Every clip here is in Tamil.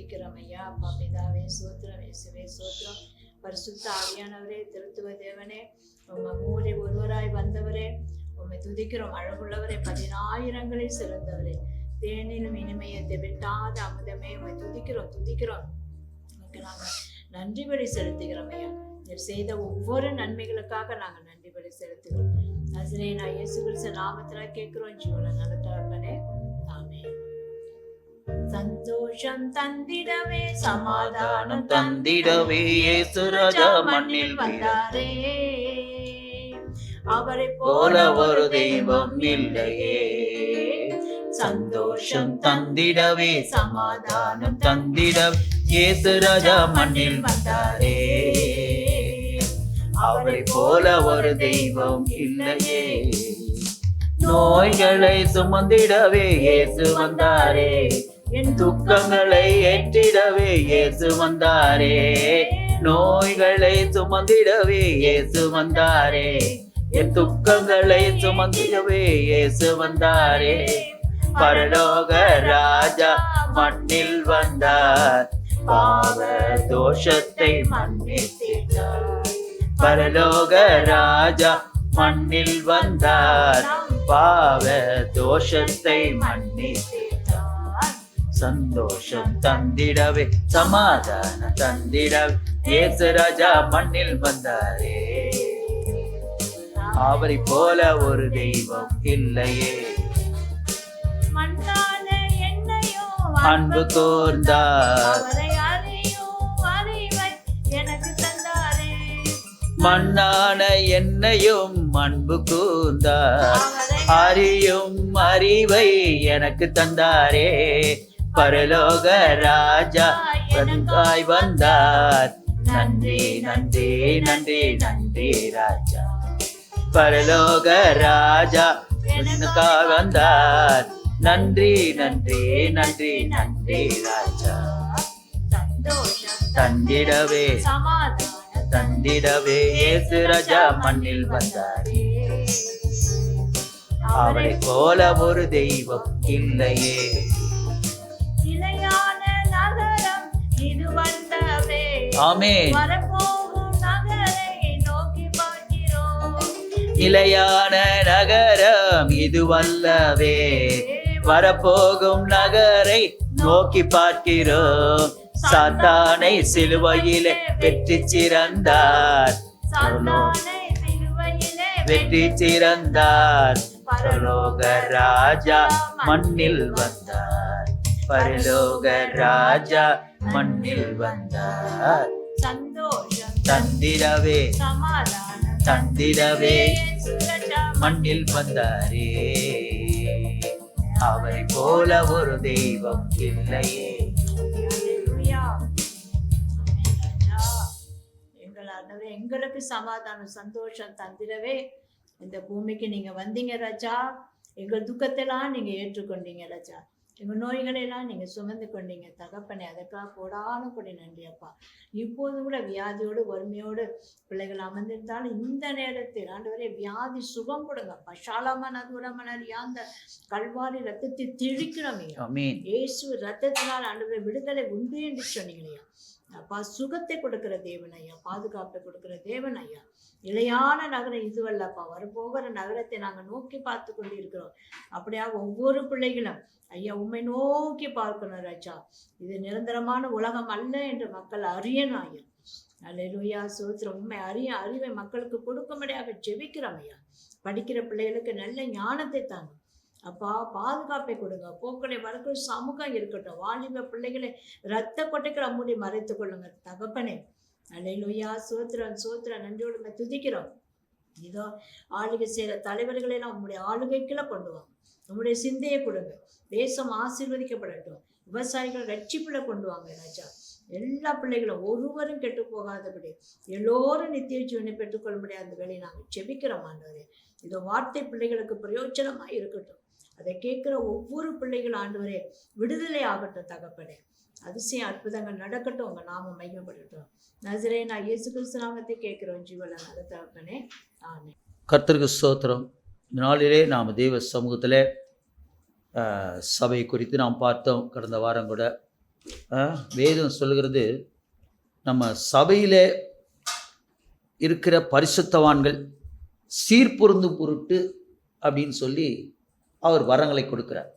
துதிக்கிறோம் ஐயா. அப்பா பிதாவே சோத்திரம், இயேசுவே சோத்திரம். பரிசுத்த ஆவியானவரே, திருத்துவ தேவனே, உம்மை மூடி ஒருவராய் வந்தவரே, உம்மை துதிக்கிறோம். அழகுள்ளவரே, 10,000ங்களில் சிறந்தவரே, தேனிலும் இனிமையத்தை விட்டாத அமுதமே, உம்மை துதிக்கிறோம் துதிக்கிறோம். நாங்கள் நன்றி பலி செலுத்துகிறோம் ஐயா. நீர் செய்த ஒவ்வொரு நன்மைகளுக்காக நாங்கள் நன்றி பலி செலுத்துகிறோம். நசரேயனா இயேசு கிறிஸ்து நாமத்துல கேட்கிறோம் ஜீவன நல்ல தகப்பனே, ஆமென். சந்தோஷம் தந்திடவே, சமாதானம் தந்திடவே இயேசு ராஜா மண்ணில் வந்தாரே. அவரை போல ஒரு தெய்வம் இல்லையே. சந்தோஷம் தந்திடவே, சமாதானம் தந்திட இயேசு ராஜா மண்ணில் வந்தாரே. அவரை போல ஒரு தெய்வம் இல்லையே. நோய்களை சுமந்திடவே இயேசு வந்தாரே. என் துக்கங்களை ஏற்றிடவே இயேசு வந்தாரே. நோய்களை சுமந்திடவே இயேசு வந்தாரே. என் துக்கங்களை சுமந்திடவே இயேசு வந்தாரே. பரலோக ராஜா மண்ணில் வந்தார், பாவ தோஷத்தை மன்னித்தார். பரலோக ராஜா மண்ணில் வந்தார், பாவ தோஷத்தை மன்னித்தார். சந்தோஷம் தந்திடவே, சமாதானம் தந்திடவே இயேசு ராஜா மண்ணில் வந்தாரே. அவரை போல ஒரு தெய்வம் இல்லையே. அன்பு கூர்ந்தார், மண்ணான என்னையும் அன்பு கூர்ந்தார். அறியும் அறிவை எனக்கு தந்தாரே. பரலோக ராஜா எனக்காய் வந்தார். நன்றி நன்றி நன்றி நன்றி ராஜா. பரலோக ராஜா எனக்காய் வந்தார். நன்றி நன்றி நன்றி நன்றி ராஜா. தந்திடவே தந்திடவே இயேசு ராஜா மண்ணில் வந்தாரே. அவரை போல ஒரு தெய்வம் இல்லையே. ஆமென். நிலையான நகரம் இதுவல்லவே, வரப்போகும் நகரை நோக்கி பார்க்கிறோம். சாத்தானை சிலுவையிலே வெற்றி சிறந்தார், வெற்றி சிறந்தார். பரலோக ராஜா மண்ணில் வந்தார், பரலோக ராஜா மண்ணில் வந்தார். தந்திடவே தந்திடவே மண்ணில் வந்தாரே. அவரை போல ஒரு தெய்வம் இல்லையே. எங்களுக்கு சமாதானம் சந்தோஷம் தந்திடவே இந்த பூமிக்கு நீங்க வந்தீங்க ராஜா. எங்கள் துக்கத்தெல்லாம் நீங்க ஏற்றுக்கொண்டீங்க ராஜா. எங்கள் நோய்களெல்லாம் நீங்கள் சுமந்து கொண்டீங்க தகப்பனே. அதுக்காக கோடான கொடி நன்றி அப்பா. இப்போது கூட வியாதியோடு வறுமையோடு பிள்ளைகள் அமர்ந்திருந்தாலும் இந்த நேரத்தில் ஆண்டவரே வியாதி சுகம் கொடுங்க. பஷாலமான தூரமனர் யாந்த கல்வாரி ரத்தத்தை திழிக்கிறோமே. இயேசு ரத்தத்தினால் ஆண்டவரை விடுதலை உண்டு என்று சொன்னீங்களே அப்பா. சுகத்தை கொடுக்கிற தேவன் ஐயா, பாதுகாப்பை கொடுக்கிற தேவன் ஐயா. நிலையான நகரம் இதுவல்லப்பா, வரப்போகிற நகரத்தை நாங்கள் நோக்கி பார்த்து கொண்டு இருக்கிறோம். அப்படியா ஒவ்வொரு பிள்ளைகளும் ஐயா உண்மை நோக்கி பார்க்கணும் ராஜா. இது நிரந்தரமான உலகம் அல்ல என்று மக்கள் அறியணும் ஐயா. அல்லேலூயா சோத்திரம். உண்மை அறிவை மக்களுக்கு கொடுக்கும்படியாக ஜெபிக்கிறோம் ஐயா. படிக்கிற பிள்ளைகளுக்கு நல்ல ஞானத்தை தாங்க அப்பா. பாதுகாப்பை கொடுங்க. போக்களை வளர்க்கிற சமூகம் இருக்கட்டும். வாலிப பிள்ளைகளை இரத்த கொட்டைகளை மூடி மறைத்து கொள்ளுங்க தகப்பனே. அல்லேலூயா சோத்திரம் சோத்திரம். நன்றியோடு துதிக்கிறோம். இதோ ஆளுகை செய்கிற தலைவர்களெல்லாம் உங்களுடைய ஆளுகைக்குள்ள கொண்டு வாங்க. நம்முடைய சிந்தையை கொடுங்க. தேசம் ஆசீர்வதிக்கப்படட்டும். விவசாயிகள் ரட்சிப்புல கொண்டு வாங்க ராஜா. எல்லா பிள்ளைகளும் ஒருவரும் கெட்டு போகாதபடி எல்லோரும் நித்திய ஜீவனை பெற்றுக்கொள்ளும்படி அந்த வேலையை நாங்கள் செபிக்கிறோம் ஆண்டவரே. இதோ வார்த்தை பிள்ளைகளுக்கு பிரயோஜனமா இருக்கட்டும். அதை கேட்கிற ஒவ்வொரு பிள்ளைகளும் ஆண்டவரே விடுதலை ஆகட்டும் தகப்பனே. அதிசயம் அற்புதங்கள் நடக்கட்டும். உங்க நாமம் மகிமைப்படட்டும். நசரேயனா இயேசு கிறிஸ்து நாமத்தை கேட்கிறோம் ஜீவன நல்ல தகப்பனே, ஆமென். கர்த்தருக்கு ஸ்தோத்திரம். இந்த நாளிலே நாம் தெய்வ சமூகத்தில் சபை குறித்து நாம் பார்த்தோம். கடந்த வாரம் கூட வேதம் சொல்லுகிறது, நம்ம சபையில் இருக்கிற பரிசுத்தவான்கள் சீர்பொருந்தும் பொருட்டு அப்படின்னு சொல்லி அவர் வரங்களை கொடுக்குறார்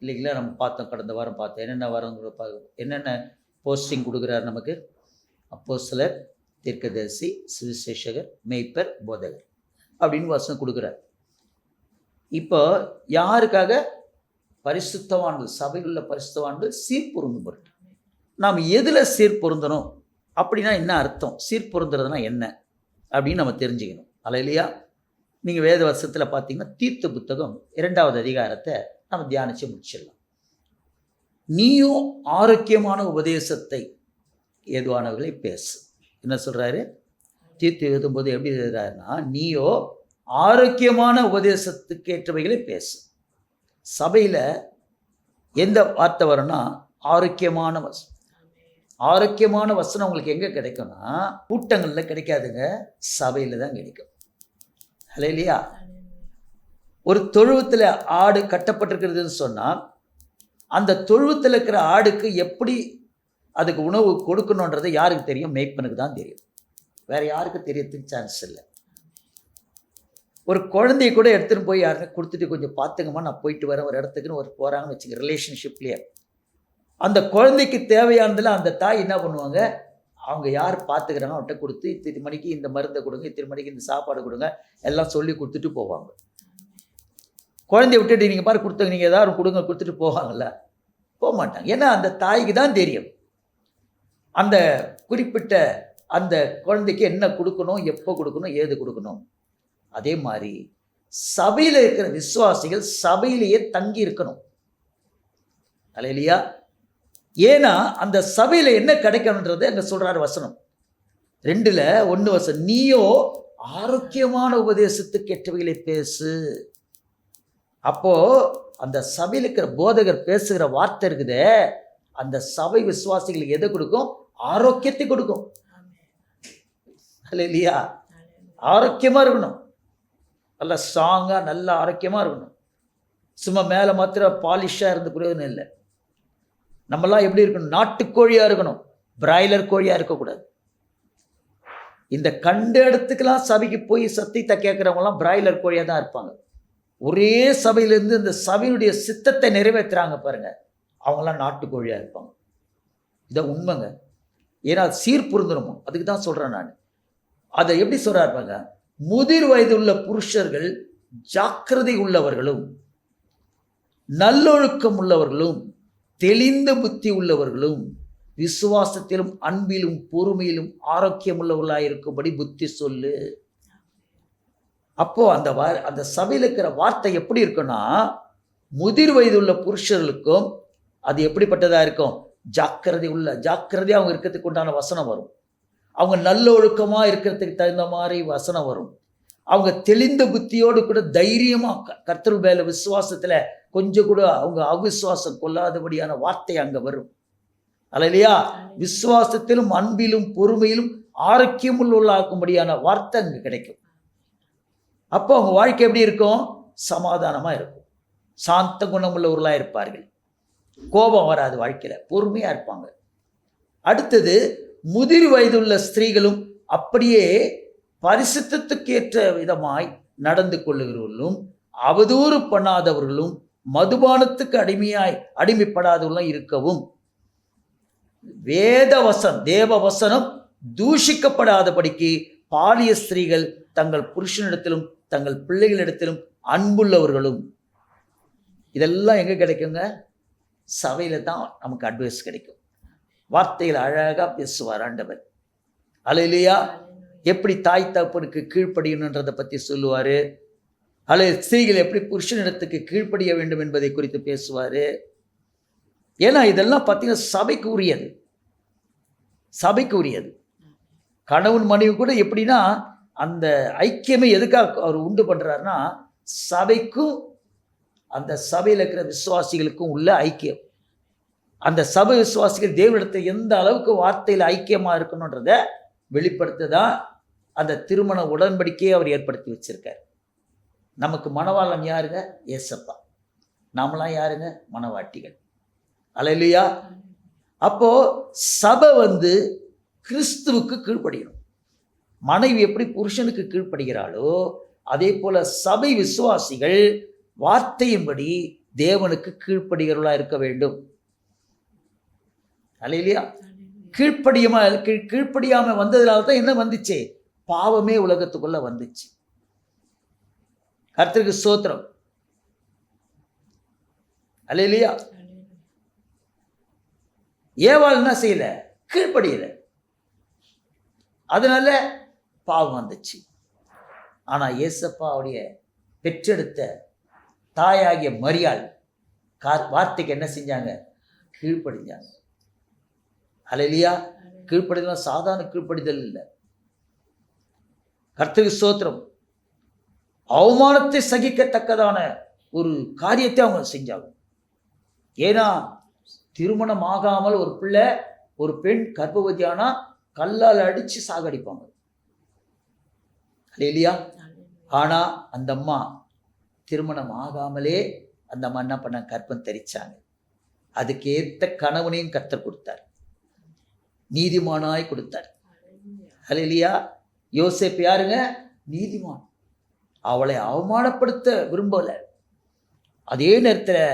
இல்லைங்களா? நம்ம பார்த்தோம், கடந்த வாரம் பார்த்தோம் என்னென்ன வரங்களை என்னென்ன போஸ்டிங் கொடுக்குறார் நமக்கு. அப்போஸ்தலர், தீர்க்கதரிசி, சுவிசேஷகர், மேய்ப்பர், போதகர் அப்படின்னு வசனம் கொடுக்குறார். இப்போ யாருக்காக? பரிசுத்தவான்கள், சபையில் உள்ள பரிசுத்தவான்கள் சீர்பொருந்தும் பொருட்டு. நாம் எதில் சீர்பொருந்தணும் அப்படின்னா என்ன அர்த்தம்? சீர்பொருந்துறதுனா என்ன அப்படின்னு நம்ம தெரிஞ்சுக்கணும். அல்லையா? நீங்கள் வேத வசனத்தில் பார்த்தீங்கன்னா தீத்து புத்தகம் 2வது அதிகாரத்தை நம்ம தியானித்து முடிச்சிடலாம். நீயும் ஆரோக்கியமான உபதேசத்தை ஏதுவானவர்களை பேசு. என்ன சொல்கிறாரு? தீத்து எழுதும்போது எப்படி எழுதுறாருன்னா, நீயோ ஆரோக்கியமான உபதேசத்துக்கு ஏற்றவைகளை பேசு. சபையில் எந்த வார்த்தை வரும்னா ஆரோக்கியமான வசனம். ஆரோக்கியமான வசனம் உங்களுக்கு எங்கே கிடைக்கும்னா கூட்டங்களில் கிடைக்காதுங்க, சபையில் தான் கிடைக்கும். இல்லையா? ஒரு தொழுவத்தில் ஆடு கட்டப்பட்டிருக்கிறதுன்னு சொன்னால் அந்த தொழுவத்தில் இருக்கிற ஆடுக்கு எப்படி அதுக்கு உணவு கொடுக்கணுன்றது யாருக்கு தெரியும்? மேய்ப்பனுக்கு தான் தெரியும். வேறு யாருக்கு தெரியறதுக்கு சான்ஸ் இல்லை. ஒரு குழந்தைய கூட எடுத்துகிட்டு போய் யாருன்னா கொடுத்துட்டு கொஞ்சம் பார்த்துங்கம்மா நான் போயிட்டு வரேன் ஒரு இடத்துக்குன்னு ஒரு போகிறாங்கன்னு வச்சுக்க, ரிலேஷன்ஷிப்லேயே அந்த குழந்தைக்கு தேவையானதில் அந்த தாய் என்ன பண்ணுவாங்க? அவங்க யார் பார்த்துக்கிறாங்க அவன்கிட்ட கொடுத்து இத்தனை மணிக்கு இந்த மருந்தை கொடுங்க, இத்தனை மணிக்கு இந்த சாப்பாடு கொடுங்க எல்லாம் சொல்லி கொடுத்துட்டு போவாங்க. குழந்தைய விட்டுட்டு நீங்கள் பாரு கொடுத்தங்க நீங்கள் ஏதாவது கொடுங்க கொடுத்துட்டு போவாங்கல்ல? போக மாட்டாங்க. ஏன்னா அந்த தாய்க்கு தான் தெரியும் அந்த குறிப்பிட்ட அந்த குழந்தைக்கு என்ன கொடுக்கணும், எப்போ கொடுக்கணும், ஏது கொடுக்கணும். அதே மாதிரி சபையில் இருக்கிற விசுவாசிகள் சபையிலேயே தங்கி இருக்கணும். அல்லையா? ஏன்னா அந்த சபையில் என்ன கிடைக்கணுன்றது அங்கே சொல்கிறார் வசனம் 2:1 வசனம். நீயோ ஆரோக்கியமான உபதேசத்துக்கு ஏற்றவைகளை பேசு. அப்போ அந்த சபையில் இருக்கிற போதகர் பேசுகிற வார்த்தை இருக்குதே, அந்த சபை விசுவாசிகளுக்கு எதை கொடுக்கும்? ஆரோக்கியத்தை கொடுக்கும். இல்லையா? ஆரோக்கியமாக இருக்கணும், நல்ல ஸ்ட்ராங்காக நல்ல ஆரோக்கியமாக இருக்கணும். சும்மா மேலே மாத்திரம் பாலிஷாக இருந்து பிரயோஜனம் இல்லை. நம்மளாம் எப்படி இருக்கணும்? நாட்டுக்கோழியாக இருக்கணும், பிராய்லர் கோழியாக இருக்கக்கூடாது. இந்த கண்ட இடத்துக்கெல்லாம் சபைக்கு போய் சத்தியத்தை கேட்குறவங்களாம் பிராய்லர் கோழியாக தான் இருப்பாங்க. ஒரே சபையிலேருந்து இந்த சபையினுடைய சித்தத்தை நிறைவேற்றுறாங்க பாருங்க, அவங்களாம் நாட்டுக்கோழியாக இருப்பாங்க. இதான் உண்மைங்க. ஏன்னா சீர்பொருந்தணுமோ, அதுக்கு தான் சொல்கிறேன் நான். அதை எப்படி சொல்கிறார் பாருங்க, முதிர் வயது உள்ள புருஷர்கள் ஜாக்கிரதை உள்ளவர்களும் நல்லொழுக்கம் உள்ளவர்களும் தெளிந்த புத்தி உள்ளவர்களும் விசுவாசத்திலும் அன்பிலும் பொறுமையிலும் ஆரோக்கியம் உள்ளவர்களாக இருக்கும்படி புத்தி சொல்லு. அப்போ அந்த சபையில் இருக்கிற வார்த்தை எப்படி இருக்குன்னா, முதிர் வயது உள்ள புருஷர்களுக்கும் அது எப்படிப்பட்டதா இருக்கும்? ஜாக்கிரதையாக அவங்க இருக்கிறதுக்கு உண்டான வசனம் வரும். அவங்க நல்ல ஒழுக்கமாக இருக்கிறதுக்கு தகுந்த மாதிரி வசனம் வரும். அவங்க தெளிந்த புத்தியோடு கூட தைரியமாக கர்த்தர் மேல விசுவாசத்தில் கொஞ்சம் கூட அவங்க அவிசுவாசம் கொள்ளாதபடியான வார்த்தை அங்கே வரும். அல்லையா? விசுவாசத்திலும் அன்பிலும் பொறுமையிலும் ஆரோக்கியம் உள்ளாக்கும்படியான வார்த்தை அங்கே கிடைக்கும். அப்போ அவங்க வாழ்க்கை எப்படி இருக்கும்? சமாதானமாக இருக்கும், சாந்த குணமுள்ளவர்களாக இருப்பார்கள், கோபம் வராது, வாழ்க்கையில் பொறுமையாக இருப்பாங்க. அடுத்தது, முதிர் வயதுள்ள ஸ்திரீகளும் அப்படியே பரிசுத்தத்துக்கேற்ற விதமாய் நடந்து கொள்ளுகிறவர்களும் அவதூறு பண்ணாதவர்களும் மதுபானத்துக்கு அடிமைப்படாதவர்களும் இருக்கவும், தேவ வசனம் தூஷிக்கப்படாதபடிக்கு பாலிய ஸ்திரீகள் தங்கள் புருஷனிடத்திலும் தங்கள் பிள்ளைகளிடத்திலும் அன்புள்ளவர்களும். இதெல்லாம் எங்கே கிடைக்குங்க? சபையில் தான் நமக்கு அட்வைஸ் கிடைக்கும். வார்த்தைகள் அழகாக பேசுவார் ஆண்டவர். அல்லேலூயா. எப்படி தாய் தகப்பனுக்கு கீழ்ப்படியணுன்றதை பற்றி சொல்லுவார். அல்லது ஸ்திரீகள் எப்படி புருஷனிடத்துக்கு கீழ்ப்படிய வேண்டும் என்பதை குறித்து பேசுவார். ஏன்னா இதெல்லாம் பார்த்தீங்கன்னா சபைக்கு உரியது. கணவன் மனைவி கூட எப்படின்னா அந்த ஐக்கியமே எதுக்காக அவர் உண்டு பண்ணுறாருன்னா, சபைக்கும் அந்த சபையில் இருக்கிற விசுவாசிகளுக்கும் உள்ள ஐக்கியம். அந்த சபை விசுவாசிகள் தேவனிடத்தில் எந்த அளவுக்கு வார்த்தையில் ஐக்கியமாக இருக்கணுன்றத வெளிப்படுத்ததான் அந்த திருமண உடன்படிக்கையை அவர் ஏற்படுத்தி வச்சிருக்கார். நமக்கு மணவாளன் யாருங்க? ஏசப்பா. நாமெல்லாம் யாருங்க? மணவாட்டிகள். அல்லேலூயா. அப்போ சபை கிறிஸ்துவுக்கு கீழ்ப்படியணும். மனைவி எப்படி புருஷனுக்கு கீழ்ப்படுகிறாளோ அதே போல சபை விசுவாசிகள் வார்த்தையின்படி தேவனுக்கு கீழ்ப்படுகிறவர்களா இருக்க வேண்டும். அல்லேலூயா. கீழ்ப்படியாம வந்ததுனால தான் என்ன வந்துச்சு? பாவமே உலகத்துக்குள்ள வந்துச்சு. கர்த்தருக்கு ஸ்தோத்திரம். அல்லேலூயா. ஏவாள் என்ன செய்யல? கீழ்ப்படியல. அதனால பாவம் வந்துச்சு. ஆனா இயேசப்பாவுடைய பெற்றெடுத்த தாயாகிய மரியாள் வார்த்தைக்கு என்ன செஞ்சாங்க? கீழ்ப்படிஞ்சாங்க. அல்லேலூயா. கீழ்ப்படிதல் சாதாரண கீழ்ப்படிதல் இல்லை. கர்த்தருக்கு ஸ்தோத்திரம். அவமானத்தை சகிக்கத்தக்கதான ஒரு காரியத்தை அவங்க செஞ்சாங்க. ஏன்னா திருமணம் ஆகாமல் ஒரு பிள்ளை, ஒரு பெண் கர்ப்பவதியானா கல்லால் அடிச்சு சாகடிப்பாங்க. அல்லேலூயா. ஆனா அந்த அம்மா திருமணம் ஆகாமலே அந்த அம்மா என்ன பண்ண? கர்ப்பம் தரிச்சாங்க. அதுக்கு ஏற்ற கணவனையும் கர்த்தர் கொடுத்தார், நீதிமானாய் கொடுத்தார். அல்லேலூயா. யோசேப்பு யாருங்க? நீதிமான். அவளை அவமானப்படுத்த விரும்பல. அதே நேரத்தில்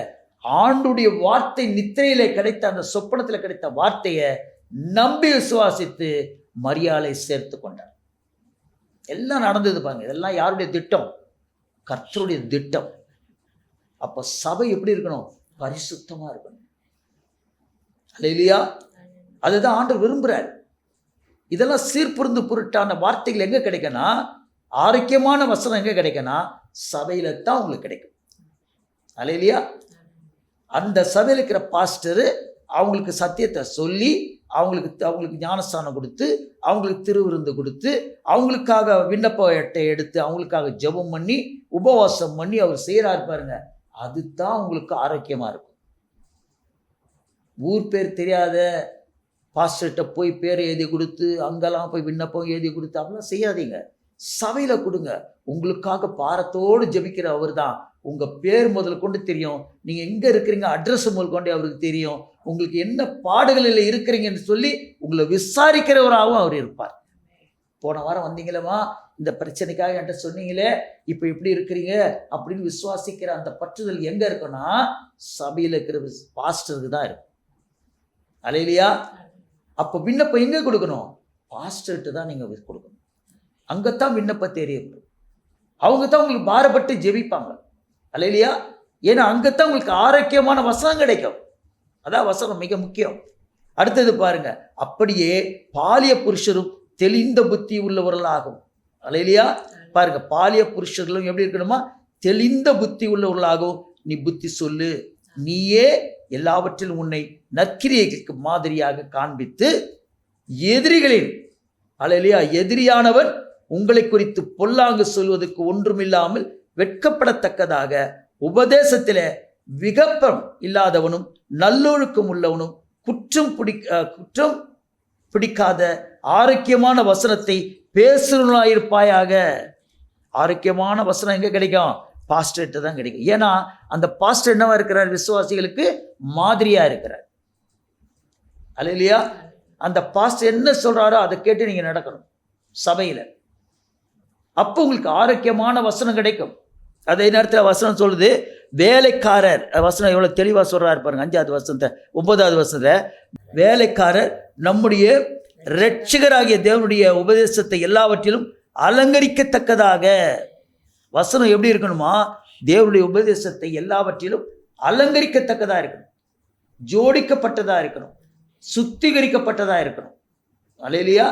ஆண்டுடைய வார்த்தை நித்திரையில கிடைத்த அந்த சொப்பனத்தில் கிடைத்த வார்த்தையை நம்பி விசுவாசித்து மரியாதை சேர்த்து கொண்டார். எல்லாம் நடந்தது பாருங்க. இதெல்லாம் யாருடைய திட்டம்? கர்த்தருடைய திட்டம். அப்ப சபை எப்படி இருக்கணும்? பரிசுத்தமா இருக்கணும். அல்லேலூயா. அதுதான் ஆண்டவர் விரும்புறார். இதெல்லாம் சீர்பொருந்து பொருட்டான வார்த்தைகள் எங்க கிடைக்குன்னா, ஆரோக்கியமான வசனம் எங்க கிடைக்குன்னா, சபையில தான் உங்களுக்கு கிடைக்கும். அல்லேலூயா. அந்த சபையில் இருக்கிற பாஸ்டர் அவங்களுக்கு சத்தியத்தை சொல்லி அவங்களுக்கு ஞானஸ்தானம் கொடுத்து அவங்களுக்கு திருவிருந்து கொடுத்து அவங்களுக்காக விண்ணப்ப அட்டை எடுத்து அவங்களுக்காக ஜெபம் பண்ணி உபவாசம் பண்ணி அவர் செய்கிறார் பாருங்க. அதுதான் உங்களுக்கு ஆரோக்கியமா இருக்கும். ஊர் பேர் தெரியாத பாஸ்டர்கிட்ட போய் பேரை எழுதி கொடுத்து அங்கெல்லாம் போய் விண்ணப்பம் எழுதி கொடுத்து அப்படிலாம் செய்யாதீங்க. சபையில கொடுங்க. உங்களுக்காக பாரத்தோடு ஜெபிக்கிற அவர் தான். உங்க பேர் முதல் கொண்டு தெரியும், நீங்க எங்க இருக்கிறீங்க அட்ரஸ் முதல் கொண்டு அவருக்கு தெரியும், உங்களுக்கு என்ன பாடுகளில் இருக்கிறீங்கன்னு சொல்லி உங்களை விசாரிக்கிறவராகவும் அவர் இருப்பார். போன வாரம் வந்தீங்களேம்மா, இந்த பிரச்சனைக்காக என்கிட்ட சொன்னீங்களே, இப்போ எப்படி இருக்கிறீங்க அப்படின்னு விசுவாசிக்கிற அந்த பற்றுதல் எங்க இருக்குன்னா சபையில் இருக்கிற பாஸ்டருக்கு தான் இருக்கும். அல்லேலூயா. அப்போ விண்ணப்பம் எங்க கொடுக்கணும்? பாஸ்டர்கிட்ட தான் நீங்க கொடுக்கணும். அங்கத்தான் விண்ணப்பம் தெரியும். அவங்க தான் உங்களுக்கு பாரப்பட்டு ஜெபிப்பாங்க. அல்லேலூயா. ஏன்னா அங்கத்தான் உங்களுக்கு ஆரோக்கியமான வசனம் கிடைக்கும். அதான் வசனம் மிக முக்கியம். அடுத்தது பாருங்க, அப்படியே பாலிய புருஷரும் தெளிந்த புத்தி உள்ளவர்களாகும். அல்லேலூயா. பாருங்க, பாலிய புருஷர்களும் எப்படி இருக்கணுமா? தெளிந்த புத்தி உள்ளவர்களாகவும் நீ புத்தி சொல்லு, நீயே எல்லாவற்றிலும் உன்னை நற்கிரியைகளுக்கு மாதிரியாக காண்பித்து எதிரிகளின், அல்லேலூயா, எதிரியானவன் உங்களை குறித்து பொல்லாங்கு சொல்வதற்கு ஒன்றுமில்லாமல் வெட்கப்படத்தக்கதாக உபதேசத்திலே விகப்பம் இல்லாதவனும் நல்லொழுக்கம் உள்ளவனும் குற்றம் பிடிக்காத ஆரோக்கியமான வசனத்தை பேசுகிறவனாயிருப்பாயாக. ஆரோக்கியமான வசனம் எங்க கிடைக்கும்? பாஸ்டர்கிட்ட தான் கிடைக்கும். ஏன்னா அந்த பாஸ்டர் என்னவா இருக்கிறார்? விசுவாசிகளுக்கு மாதிரியா இருக்கிறார். அல்லேலூயா. அந்த பாஸ்டர் என்ன சொல்றாரோ அதை கேட்டு நீங்க நடக்கணும் சபையில. அப்போ உங்களுக்கு ஆரோக்கியமான வசனம் கிடைக்கும். அதே நேரத்தில் வசனம் சொல்லுது, வேலைக்காரர், வசனம் எவ்வளவு தெளிவா சொல்றாரு பாருங்க. 5வது வசனத்தை 9வது வசனத்துல, வேலைக்காரர் நம்முடைய இரட்சகராகிய தேவனுடைய உபதேசத்தை எல்லாவற்றிலும் அலங்கரிக்கத்தக்கதாக. வசனம் எப்படி இருக்கணுமா? தேவனுடைய உபதேசத்தை எல்லாவற்றிலும் அலங்கரிக்கத்தக்கதா இருக்கணும், ஜோடிக்கப்பட்டதா இருக்கணும், சுத்திகரிக்கப்பட்டதா இருக்கணும். அல்லேலூயா.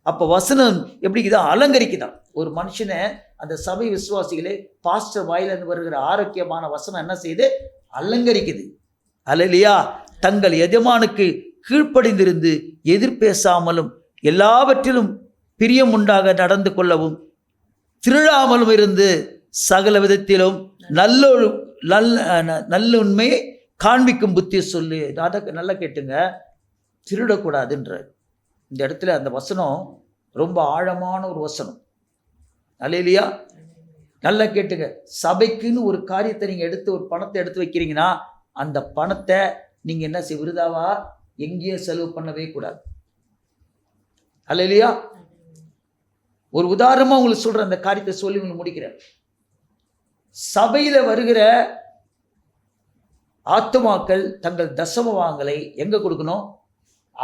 அப்போ வசனம் எப்படிக்குதான்? அலங்கரிக்குதான் ஒரு மனுஷனை. அந்த சபை விசுவாசிகளே பாஸ்டர் வாயிலிருந்து வருகிற ஆரோக்கியமான வசனம் என்ன செய்யுது? அலங்கரிக்குது. அல்லேலூயா. தங்கள் எஜமானுக்கு கீழ்ப்படிந்திருந்து எதிர்பேசாமலும் எல்லாவற்றிலும் பிரியம் உண்டாக நடந்து கொள்ளவும் திருடாமலும் இருந்து சகல விதத்திலும் நல்லுண்மையை காண்பிக்கும் புத்தி சொல்லு. அதை நல்லா கேட்டுங்க, திருடக்கூடாதுன்ற இந்த இடத்துல அந்த வசனம் ரொம்ப ஆழமான ஒரு வசனம். அல்லேலூயா. நல்லா கேட்டுங்க. சபைக்குன்னு ஒரு காரியத்தை நீங்கள் எடுத்து ஒரு பணத்தை எடுத்து வைக்கிறீங்கன்னா அந்த பணத்தை நீங்கள் என்ன விருதாவா எங்கேயும் செலவு பண்ணவே கூடாது. அல்லேலூயா. ஒரு உதாரணமா உங்களுக்கு சொல்ற அந்த காரியத்தை சொல்லி உங்களுக்கு முடிக்கிறேன். சபையில வருகிற ஆத்துமாக்கள் தங்கள் தசமபாகங்களை எங்க கொடுக்கணும்?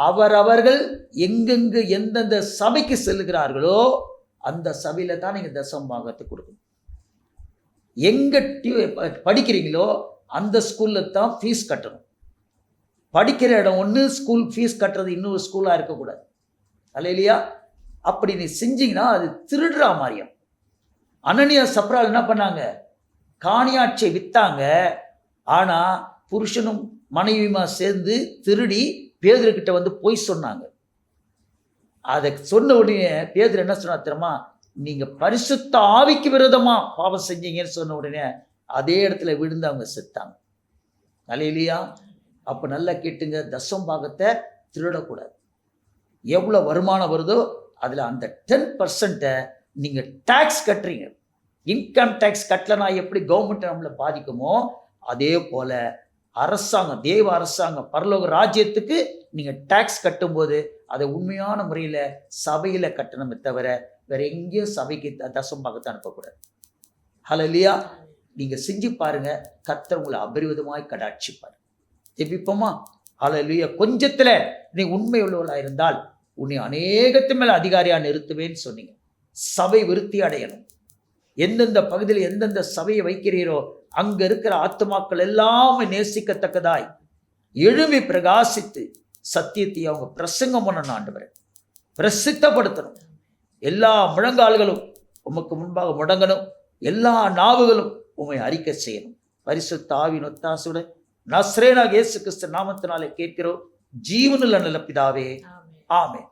அவரவர்கள் எங்கெங்கு எந்தெந்த சபைக்கு செல்லுகிறார்களோ அந்த சபையில தான் நீங்க தசமபாகத்தை கொடுக்கணும். எங்க படிக்கிறீங்களோ அந்த ஸ்கூல்ல தான் ஃபீஸ் கட்டணும். படிக்கிற இடம் ஒன்று, ஸ்கூல் ஃபீஸ் கட்டுறது இன்னொரு ஸ்கூலாக இருக்கக்கூடாது. அல்லேலூயா. அப்படி நீ செஞ்சீங்கன்னா அது திருடுறா மாதிரியும். அனனியா சப்ரால் என்ன பண்ணாங்க? காணியாட்சியை வித்தாங்க. ஆனா புருஷனும் மனைவியுமா சேர்ந்து திருடி பேதுருக்கிட்ட வந்து போய் சொன்னாங்க. அதை சொன்ன உடனே பேதுரு என்ன சொன்னா தெரியுமா? நீங்க பரிசுத்த ஆவிக்கு விரோதமா பாவம் செஞ்சீங்கன்னு சொன்ன உடனே அதே இடத்துல விழுந்து அவங்க செத்தாங்க. அல்லேலூயா. அப்ப நல்லா கேட்டுங்க, தசமபாகத்தை திருடக்கூடாது. எவ்வளவு வருமானம் வருதோ அதுல அந்த 10% நீங்க டாக்ஸ் கட்டுறீங்க. இன்கம் டாக்ஸ் கட்டலனா எப்படி கவர்மெண்ட் நம்மளை பாதிக்குமோ அதே போல அரசாங்கம், தேவ அரசாங்கம், பரலோக ராஜ்யத்துக்கு நீங்க டாக்ஸ் கட்டும்போது அதை உண்மையான முறையில சபையில கட்டணுமே தவிர வேற எங்கேயும் சபைக்கு தசமபாகத்தை அனுப்பக்கூடாது. ஹல்லேலூயா. நீங்க செஞ்சு பாருங்க, கர்த்தர் உங்களை அபரிவிதமாய் கடாட்சிப்பார். ஜெபிப்போமா? ஹல்லேலூயா. கொஞ்சத்துல நீ உண்மை உள்ளவளா இருந்தால் உன்னை அநேகத்து மேல அதிகாரியா நிறுத்துவேன்னு சொன்னீங்க. சபை விருத்தி அடையணும். எந்தெந்த பகுதியில் எந்தெந்த சபையை வைக்கிறீரோ அங்க இருக்கிற ஆத்துமாக்கள் எல்லாமே நேசிக்கத்தக்கதாய் எழும்பி பிரகாசித்து சத்தியத்தை அவங்க பிரசங்கம் பண்ணணும். ஆண்டவரை பிரசித்தப்படுத்தணும். எல்லா முழங்கால்களும் உமக்கு முன்பாக முடங்கணும். எல்லா நாவுகளும் உம்மை அறிக்கை செய்யணும். பரிசுத்த ஆவியின் ஒத்தாசையுடன் நசரேயனாகிய இயேசு கிறிஸ்து நாமத்தினாலே கேட்கிறோம் ஜீவனுள்ள நல்ல பிதாவே. ஆமென்.